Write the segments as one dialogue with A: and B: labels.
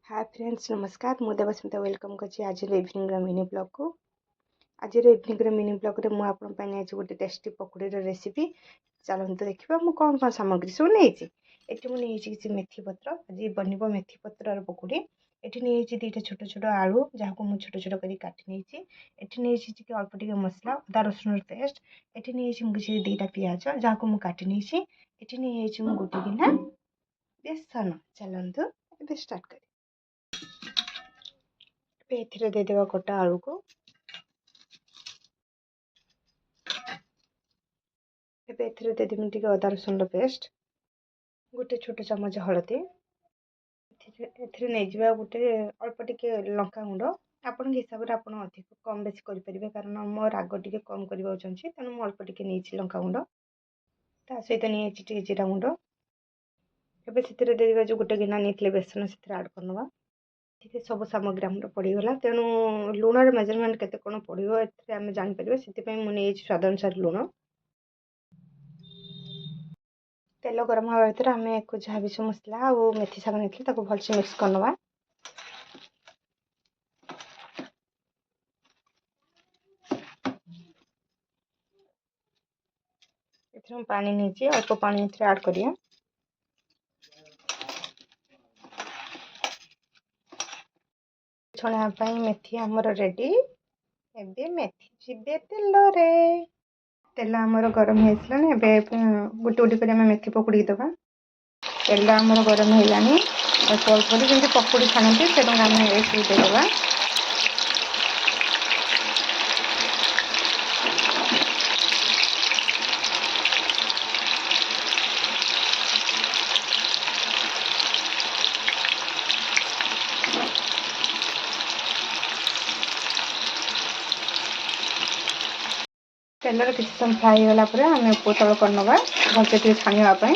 A: Hi friends नमस्कार मु Devasmita welcome करछि आज इवनिंग मिनी ब्लॉग को। आज इवनिंग मिनी ब्लॉग रे मु आपन पानी आज गोटे टेस्टी पकोड़ी रेसिपी चलते देखा मु कौन कौन सामग्री सब नहीं एटी मु नहीं किसी मेथी पत्र आज बनब मेथी पत्र पकोड़ी। एटी नहीं दुईटा छोट छोट आलू जहाँ को मुझे छोट छोट कर काटी नहीं अल्प टिके मसला अदा रसुण पेस्ट। एटी नहीं किसी दुईटा पिज जहाँ को मुझे काटी नहीं गोटे गिना बेसन। चलतु ए स्टार्ट कर एथिरे दे देवा कटा आलू को। एबे एथिरे दे देबी टिके अदा रसुण पेस्ट गोटे छोट चमच हलदी एथिरे नै जिबा गोटे अल्प टिके लंका गुंड आपन हिसाब रे आपन अधिक कम बेसी करि परिबे कारण मो राग टिके कम करबा चाहछि तने मो अल्प टिके नैछि लंका गुंड ता सहित नै टिके जीरा गुंड। एबे सेतिरे दे देबा जो गोटे गिना नैथिले बेसन सेतिरे ऐड करनवा। ठीक है सब सामग्री आम पड़गला तेणु लुणर मेजरमेंट केते कौन पड़ो एथिरे आमे जानि परिबे सेति मुझे स्वाद अनुसार लुण। तेल गरम हवा भर आम जहाँ भी सब मसला और मेथी शाग नहीं भलसे मिक्स करनवा। पानी नहीं अल्प पानी ऐड करिया। छणा मेथी आमर रेडी। एबे मेथी जीबे तेल रे तेल आमर गरम होगा गोटे गोटे कर मेथी पकड़ी दबा। तेल आमर गरम होगानी अल्प अल्प जमी पकड़ी छाणती से आम देदेबा। तेलर किसी समय फ्राए होगा पर आम उपतल करनवा भलसे टे छाणीवाई।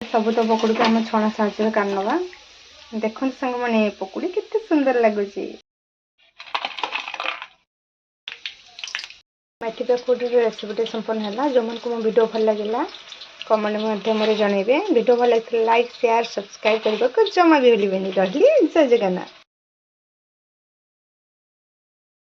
A: सब तो पकड़ी को आम छणा साहाଯ୍य काढ़नवा। देखो सांग मैंने पकड़ी कितने सुंदर लगुच। मेथी पकोड़ी रेसिपी संपन्न है। जो मन को मो वीडियो भल लगे कमेंट माध्यम जनइबे। वीडियो भल लगे लाइक शेयर सब्सक्राइब करने को जमा भी भूलिए। रही जय जगन्नाथ।